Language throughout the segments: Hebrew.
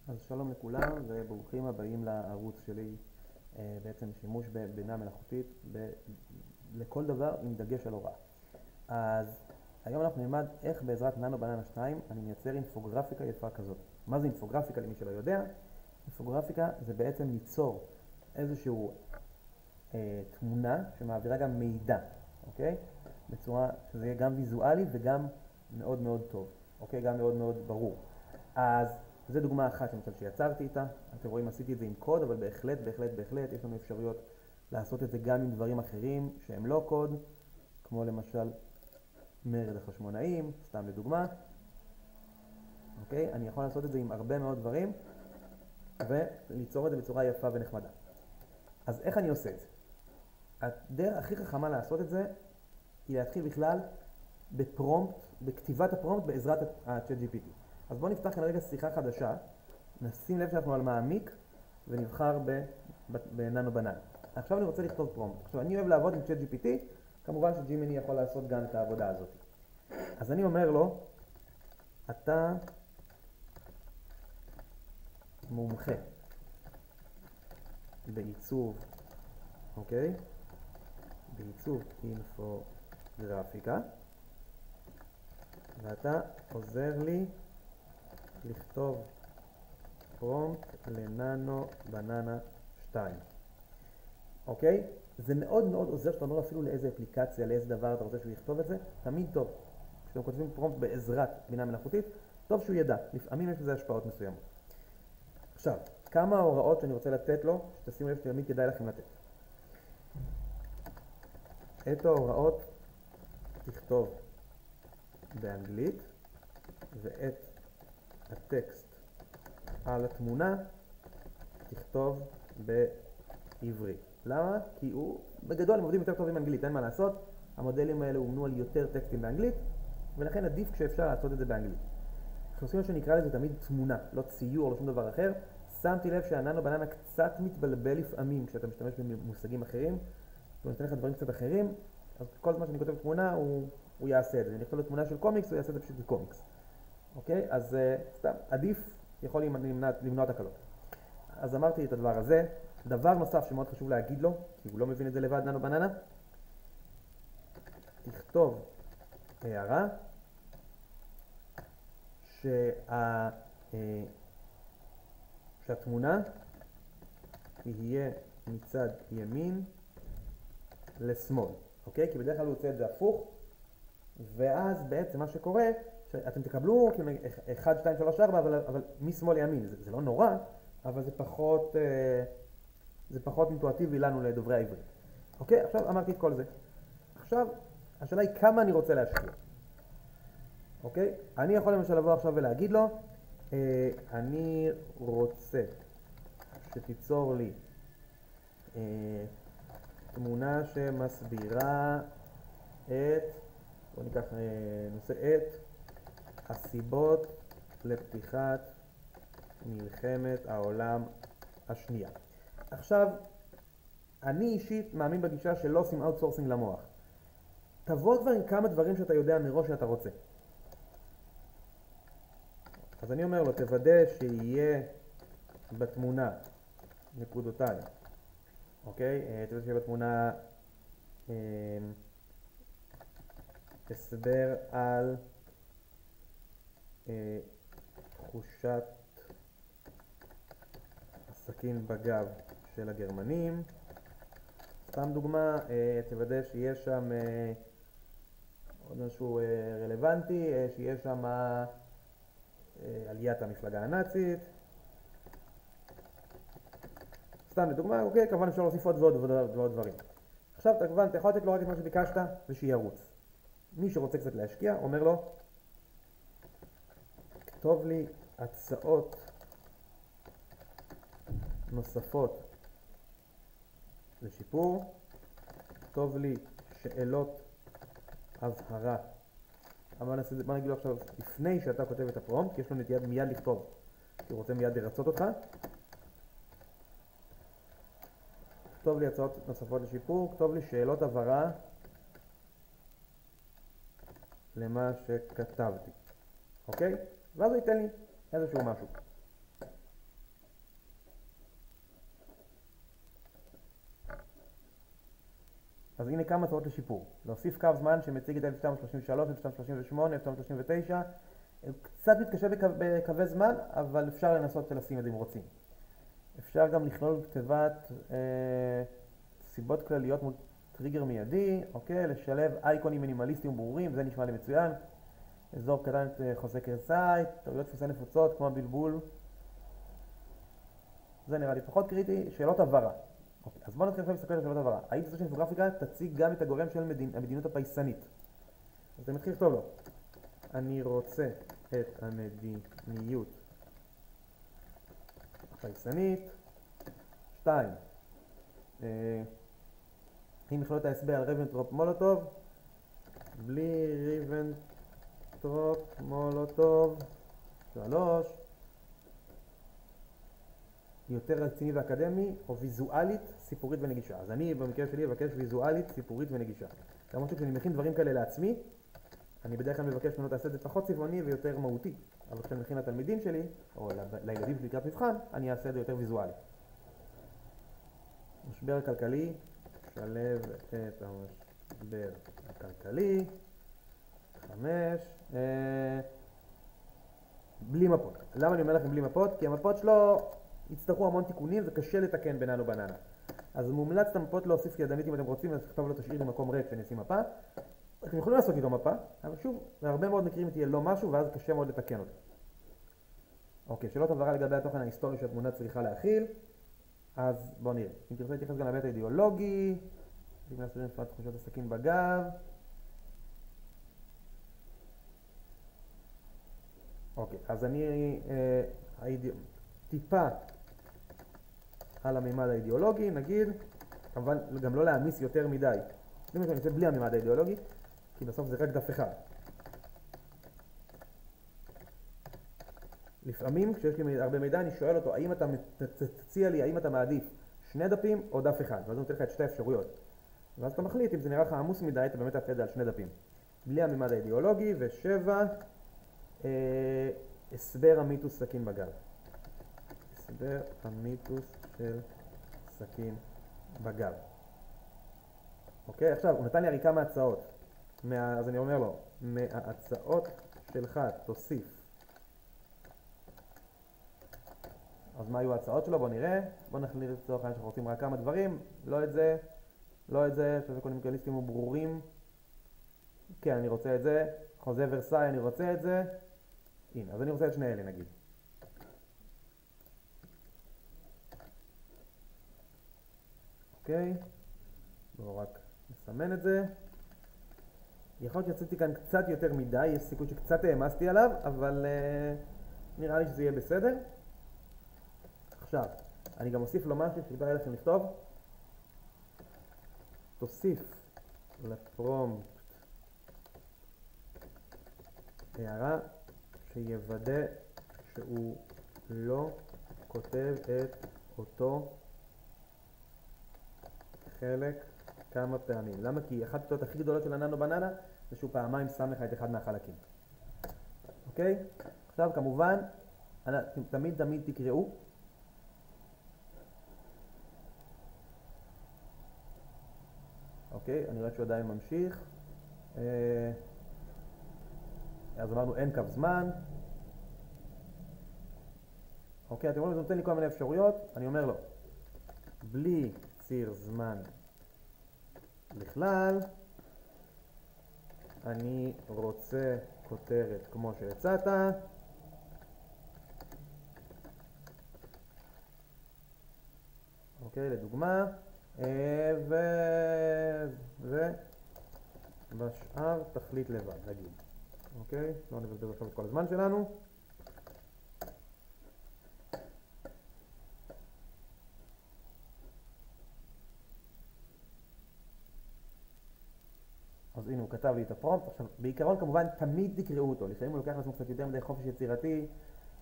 אז שלום לכולם וברוכים הבאים לערוץ שלי, בעצם שימוש בבינה מלאכותית לכל דבר עם דגש על הוראה. אז היום אנחנו נלמד איך בעזרת ננו בננה 2 אני מייצר אינפוגרפיקה יפה כזאת. מה זה אינפוגרפיקה למי שלא יודע? אינפוגרפיקה זה בעצם ליצור איזשהו תמונה שמעבירה גם מידע, אוקיי? בצורה שזה יהיה גם ויזואלי וגם מאוד מאוד טוב, אוקיי? גם מאוד מאוד ברור. אז זו דוגמה אחת למשל שיצרתי איתה. אתם רואים, עשיתי את זה עם קוד, אבל בהחלט יש לנו אפשרויות לעשות את זה גם עם דברים אחרים שהם לא קוד, כמו למשל מרד החשמונאים, סתם לדוגמה. אוקיי? אני יכול לעשות את זה עם הרבה מאוד דברים וליצור את זה בצורה יפה ונחמדה. אז איך אני עושה את זה? הדרך הכי חכמה לעשות את זה היא להתחיל בכלל בפרומפט, בכתיבת הפרומפט בעזרת ה-ChatGPT. אז בואו נפתח כאן רגע שיחה חדשה, נשים לב שאנחנו על מעמיק ונבחר בננו בננה. עכשיו אני רוצה לכתוב פרומפט. עכשיו אני אוהב לעבוד עם ChatGPT, כמובן שג'ימיני יכול לעשות גם את העבודה הזאת. אז אני אומר לו, אתה מומחה בעיצוב, אוקיי? בעיצוב אינפוגרפיקה, ואתה עוזר לי לכתוב פרומפט לננו בננה 2. אוקיי? זה מאוד מאוד עוזר שאתה אומר אפילו לאיזה אפליקציה, לאיזה דבר אתה רוצה שהוא יכתוב את זה, תמיד טוב. כשאתם כותבים פרומפט בעזרת בינה מלאכותית, טוב שהוא ידע, לפעמים יש לזה השפעות מסוימות. עכשיו, כמה הוראות שאני רוצה לתת לו, שתשימו לב שתמיד כדאי לכם לתת. את ההוראות תכתוב באנגלית, ואת הטקסט על התמונה תכתוב בעברית. למה? כי בגדול הם עובדים יותר טוב עם אנגלית, אין מה לעשות. המודלים האלה הומנו על יותר טקסטים באנגלית, ולכן עדיף כשאפשר לעשות את זה באנגלית. אנחנו עושים שנקרא לזה תמיד תמונה, לא ציור או לא שום דבר אחר. שמתי לב שהננו בננה קצת מתבלבל לפעמים כשאתה משתמש במושגים אחרים, הוא נותן לך דברים קצת אחרים, אז כל זמן שאני כותב תמונה הוא יעשה את זה. אני אכתוב לתמונה של קומיקס, הוא יעשה את זה פשוט בקומיקס. אוקיי? אז סתם, עדיף יכול למנוע את הקלות. אז אמרתי את הדבר הזה. דבר נוסף שמאוד חשוב להגיד לו, כי הוא לא מבין את זה לבד, ננו בננה, תכתוב הערה שהתמונה תהיה מצד ימין לשמאל. אוקיי? כי בדרך כלל הוא עושה את זה הפוך, ואז בעצם מה שקורה, שאתם תקבלו 1, 2, 3, 4, אבל משמאל לימין. זה לא נורא, אבל זה פחות אינטואיטיבי לנו לדוברי העברית. אוקיי? עכשיו אמרתי את כל זה. עכשיו, השאלה היא כמה אני רוצה להשקיע. אוקיי? אני יכול למשל לבוא עכשיו ולהגיד לו, אני רוצה שתיצור לי תמונה שמסבירה בוא ניקח נושא הסיבות לפתיחת מלחמת העולם השנייה. עכשיו, אני אישית מאמין בגישה של לא עושים אאוטסורסינג למוח. תבוא כבר עם כמה דברים שאתה יודע מראש שאתה רוצה. אז אני אומר לו, תוודא שיהיה בתמונה נקודותיים. אוקיי? תוודא שיהיה בתמונה הסבר על תחושת הסכין בגב של הגרמנים. סתם דוגמה, תוודא שיש שם עוד משהו רלוונטי, שיש שם עליית המפלגה הנאצית. סתם לדוגמה, אוקיי, כמובן אפשר להוסיף עוד ועוד דברים. עכשיו אתה יכול לתת לו רק את מה שביקשת ושירוץ. מי שרוצה קצת להשקיע אומר לו, כתוב לי הצעות נוספות לשיפור, כתוב לי שאלות הבהרה. אבל בוא נגיד לו עכשיו, לפני שאתה כותב את הפרומפט, כי יש לו נטייה מיד לכתוב, כי הוא רוצה מיד לרצות אותך. כתוב לי הצעות נוספות לשיפור, כתוב לי שאלות הבהרה למה שכתבתי. אוקיי? ואז הוא ייתן לי איזשהו משהו. אז הנה כמה הצעות לשיפור. להוסיף קו זמן שמציג את 1933, 1938, 1939. קצת מתקשה בקווי זמן, אבל אפשר לנסות לשים את זה אם רוצים. אפשר גם לכלול כתיבת סיבות כלליות מול טריגר מיידי, אוקיי? לשלב אייקונים מינימליסטיים ברורים, זה נשמע לי מצוין. אזור קטן את חוזה קרסאי, טעויות דפוסי נפוצות כמו הבלבול. זה נראה לי פחות קריטי. שאלות הבהרה. אוקיי, אז בואו נתחיל עכשיו להסתכל על שאלות הבהרה. האם תוצאה של אינפוגרפיקה תציג גם את הגורם של המדיניות הפייסנית? אז אני מתחיל לכתוב לו. אני רוצה את המדיניות הפייסנית. 2. אם יכלול את ההסבר על ריבנטרופ מולוטוב, בלי ריבנטרופ מולוטוב. 3. יותר רציני ואקדמי או ויזואלית, סיפורית ונגישה. אז אני במקרה שלי אבקש ויזואלית, סיפורית ונגישה. למרות שכשאני מכין דברים כאלה לעצמי, אני בדרך כלל מבקש ממנו תעשה את זה פחות צבעוני ויותר מהותי. אבל כשאני מכין לתלמידים שלי, או לילדים שלי לקראת מבחן, אני אעשה את זה יותר ויזואלי. משבר כלכלי, שלב את המשבר הכלכלי. 5. בלי מפות. למה אני אומר לכם בלי מפות? כי המפות שלו יצטרכו המון תיקונים, זה קשה לתקן בננו בננה. אז מומלץ את המפות להוסיף ידנית אם אתם רוצים, אז תכתוב לו תשאיר במקום ריק שאני אשים מפה. אתם יכולים לעשות איתו מפה, אבל שוב, בהרבה מאוד מקרים תהיה לא משהו, ואז קשה מאוד לתקן אותו. אוקיי, שאלות הבהרה לגבי התוכן ההיסטורי שהתמונה צריכה להכיל. אז בואו נראה. אם תרצה להתייחס גם להיבט האידיאולוגי, אם להסביר את תחושות הסכין בגב. אוקיי, אז אני טיפה על הממד האידיאולוגי, נגיד, כמובן גם לא להעמיס יותר מדי. אני רוצה בלי הממד האידיאולוגי, כי בסוף זה רק דף אחד. לפעמים כשיש לי הרבה מידע אני שואל אותו, האם אתה תציע לי, האם אתה מעדיף 2 דפים או דף אחד? ואז אני נותן לך את 2 אפשרויות. ואז אתה מחליט, אם זה נראה לך עמוס מדי, אתה באמת תעשה את זה על 2 דפים. בלי הממד האידיאולוגי. 7. הסבר המיתוס סכין בגב. הסבר המיתוס של סכין בגב. אוקיי, עכשיו הוא נתן לי הרי כמה הצעות. אז אני אומר לו, מההצעות שלך תוסיף. אז מה היו ההצעות שלו? בואו נראה. בואו נחליט לצורך העניין שאנחנו רוצים רק כמה דברים. לא את זה, לא את זה, שזה קונומיקליסטים וברורים. כן, אני רוצה את זה. חוזה ורסאי, אני רוצה את זה. הנה, אז אני רוצה את שני אלה נגיד. אוקיי. בואו רק נסמן את זה. יכול להיות שיצאתי כאן קצת יותר מדי, יש סיכוי שקצת העמסתי עליו, אבל נראה לי שזה יהיה בסדר. עכשיו, אני גם אוסיף לו משהו שכדאי לכם לכתוב. תוסיף לפרומפט הערה שיוודא שהוא לא כותב את אותו חלק כמה פעמים. למה? כי אחת הטעויות הכי גדולות של הננו בננה זה שהוא פעמיים שם לך את אחד מהחלקים. אוקיי? עכשיו כמובן, תמיד תקראו. אוקיי, אני רואה שהוא עדיין ממשיך. אז אמרנו אין קו זמן. אוקיי, אתם רואים, זה נותן לי כל מיני אפשרויות. אני אומר לו, בלי ציר זמן בכלל, אני רוצה כותרת כמו שהצעת. אוקיי, לדוגמה. ובשאר תחליט לבד, נגיד. אוקיי, לא נבזבז עכשיו את כל הזמן שלנו. אז הנה הוא כתב לי את הפרומפט. עכשיו בעיקרון כמובן תמיד תקראו אותו, לפעמים הוא לוקח לעצמו קצת יותר מדי חופש יצירתי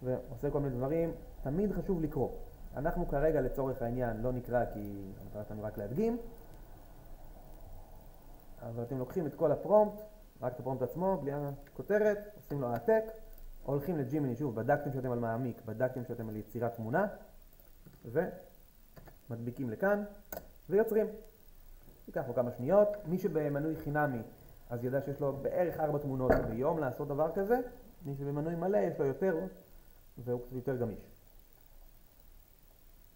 ועושה כל מיני דברים, תמיד חשוב לקרוא. אנחנו כרגע לצורך העניין לא נקרא כי המטרה שלנו רק להדגים, אבל אתם לוקחים את כל הפרומפט, רק את הפרומפט עצמו, בלי הכותרת, עושים לו העתק, הולכים לג'ימיני, שוב, בדקתם שאתם על מעמיק, בדקתם שאתם על יצירת תמונה, ומדביקים לכאן, ויוצרים. ייקח לו כמה שניות. מי שבמנוי חינמי אז ידע שיש לו בערך 4 תמונות ביום לעשות דבר כזה. מי שבמנוי מלא יש לו יותר, והוא קצת יותר גמיש.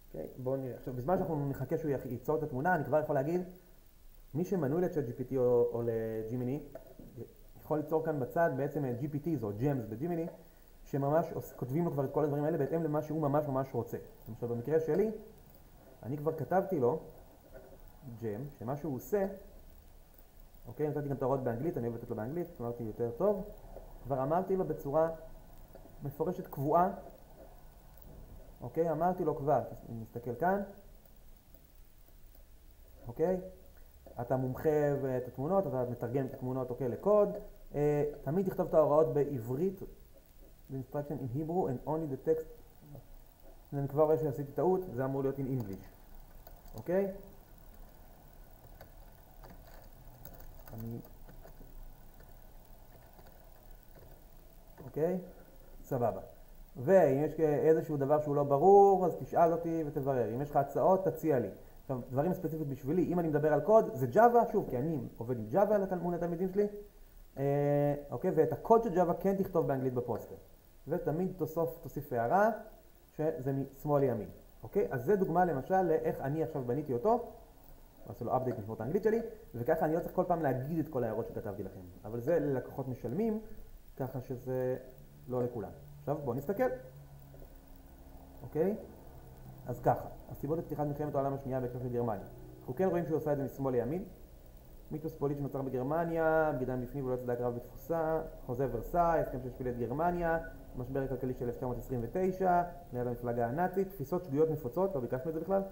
אוקיי, בואו נראה. עכשיו, בזמן שאנחנו נחכה שהוא ייצור את התמונה, אני כבר יכול להגיד, מי שמנוי ל-ChatGPT או לג'ימיני, יכול ליצור כאן בצד בעצם GPTs או GEMS בג'ימיני, שממש כותבים לו כבר את כל הדברים האלה בהתאם למה שהוא ממש רוצה. למשל, במקרה שלי, אני כבר כתבתי לו ג'ם, שמה שהוא עושה, אוקיי, נתתי גם את ההוראות באנגלית, אני אוהב לתת לו באנגלית, אמרתי יותר טוב, כבר אמרתי לו בצורה מפורשת קבועה, אוקיי, אמרתי לו כבר, נסתכל כאן, אוקיי, אתה מומחה את התמונות, אתה מתרגם את התמונות, אוקיי, לקוד, תמיד תכתוב את ההוראות בעברית, the instruction in Hebrew and only the text, אני כבר רואה שעשיתי טעות, זה אמור להיות in English, אוקיי? אוקיי? סבבה. ואם יש איזשהו דבר שהוא לא ברור, אז תשאל אותי ותברר. אם יש לך הצעות, תציע לי. עכשיו, דברים ספציפיים בשבילי, אם אני מדבר על קוד, זה Java, שוב, כי אני עובד עם Java מול התלמידים שלי, אוקיי? ואת הקוד של Java כן תכתוב באנגלית בפוסטר. ותמיד תוסיף הערה שזה משמאל לימין. אוקיי? אז זה דוגמה למשל לאיך אני עכשיו בניתי אותו, עשו לו update משמעות האנגלית שלי, וככה אני לא צריך כל פעם להגיד את כל ההערות שכתבתי לכם. אבל זה ללקוחות משלמים, ככה שזה לא לכולם. עכשיו בואו נסתכל. אוקיי? אז ככה, הסיבות לפתיחת מלחמת העולם השנייה בהקשר של גרמניה. אנחנו כן רואים שהוא עושה את זה משמאל לימין. מיתוס פוליטי שנוצר בגרמניה, בגידה מבפנים ולא יצא קרב בתפוסה, חוזה ורסאי, הסכם שהשפיל את גרמניה, המשבר הכלכלי של 1929, ליד המפלגה הנאצית, תפיסות שגויות נפוצות, לא ביקשנו את זה בכלל.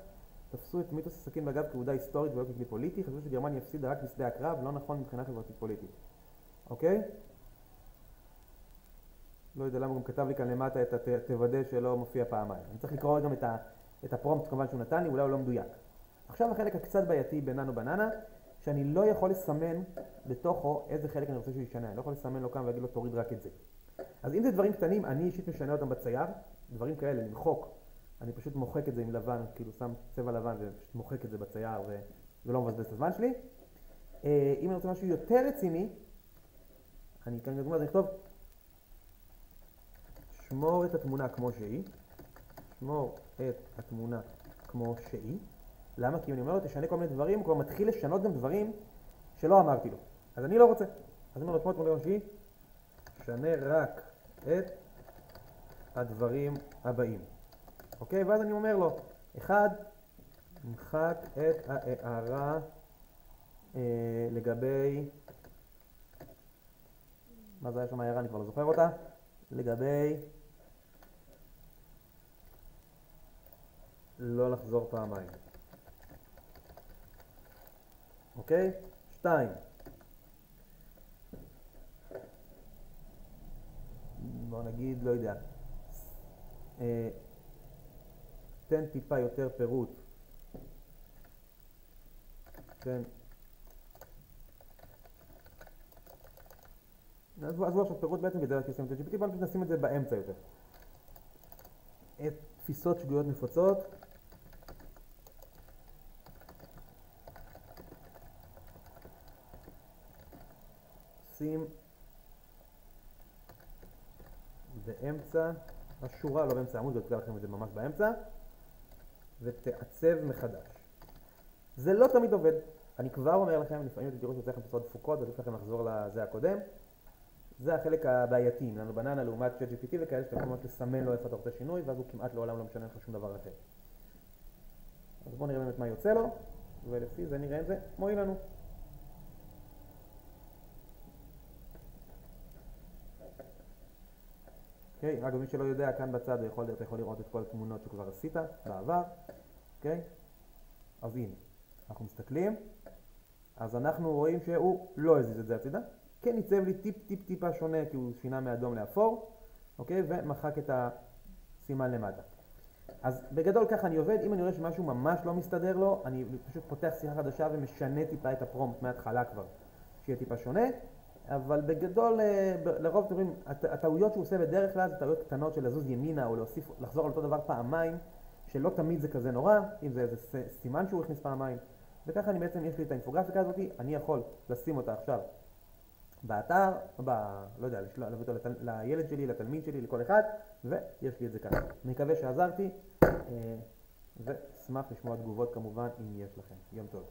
תפסו את מיתוס הסכין בגב כעובדה היסטורית ולא ככלי פוליטי, חשבו שגרמניה הפסידה רק בשדה הקרב, לא נכון מבחינה חברתית פוליטית. אוקיי? לא יודע למה הוא גם כתב לי כאן למטה את תוודא שלא מופיע פעמיים. אני צריך לקרוא גם את הפרומפט כמובן שהוא נתן לי, אולי הוא לא מדויק. עכשיו החלק הקצת בעייתי בננו בננה, שאני לא יכול לסמן בתוכו איזה חלק אני רוצה שהוא ישנה. אני לא יכול לסמן לו כאן ולהגיד לו תוריד רק את זה. אז אם זה דברים קטנים, אני אישית משנה אותם בצייר, דברים כאלה, למחוק. אני פשוט מוחק את זה עם לבן, כאילו שם צבע לבן ופשוט מוחק את זה בצייר ולא מבזבז את הזמן שלי. אם אני רוצה משהו יותר רציני, אני כאן לדוגמה, אז אני אכתוב שמור את התמונה כמו שהיא. שמור את התמונה כמו שהיא. למה? כי אם אני אומר לו תשנה כל מיני דברים, הוא כבר מתחיל לשנות גם דברים שלא אמרתי לו. אז אני לא רוצה. אז אני אומר לו שמור את התמונה כמו שהיא, שנה רק את הדברים הבאים. אוקיי? ואז אני אומר לו, 1, נמחק את ההערה לגבי, מה זה היה שם ההערה? אני כבר לא זוכר אותה. לגבי לא לחזור פעמיים. אוקיי? 2. בוא נגיד, לא יודע. תן טיפה יותר פירוט. עזבו עכשיו פירוט בעצם כדי לשים את ה-GPT, בואו נשים את זה באמצע יותר. את תפיסות שגויות נפוצות. שים באמצע השורה, לא באמצע העמוד, ותקרא לכם את זה ממש באמצע, ותעצב מחדש. זה לא תמיד עובד. אני כבר אומר לכם, לפעמים אתם תראו שיוצא לכם תוצאות דפוקות, ועדיף לכם לחזור לזה הקודם. זה החלק הבעייתי, לנו בננה לעומת ChatGPT וכאלה שאתה יכול ממש לסמן לו איפה אתה רוצה שינוי, ואז הוא כמעט לעולם לא משנה לך שום דבר אחר. אז בואו נראה באמת מה יוצא לו, ולפי זה נראה אם זה מועיל לנו. אוקיי, רק מי שלא יודע, כאן בצד אתה יכול לראות את כל התמונות שכבר עשית בעבר. אוקיי? אז הנה, אנחנו מסתכלים, אז אנחנו רואים שהוא לא הזיז את זה הצידה. כן ניצב לי טיפה שונה, כי הוא שינה מאדום לאפור, אוקיי? ומחק את הסימן למטה. אז בגדול ככה אני עובד, אם אני רואה שמשהו ממש לא מסתדר לו, אני פשוט פותח שיחה חדשה ומשנה טיפה את הפרומפט מההתחלה כבר, שיהיה טיפה שונה. אבל בגדול, לרוב אתם רואים, הטעויות שהוא עושה בדרך כלל זה טעויות קטנות של לזוז ימינה או לחזור על אותו דבר פעמיים, שלא תמיד זה כזה נורא, אם זה איזה סימן שהוא הכניס פעמיים, וככה אני בעצם, יש לי את האינפוגרפיקה הזאת, אני יכול לשים אותה עכשיו באתר, לא יודע, להביא אותו לילד שלי, לתלמיד שלי, לכל אחד, ויש לי את זה כאן. אני מקווה שעזרתי, ושמח לשמוע תגובות כמובן אם יש לכם. יום טוב.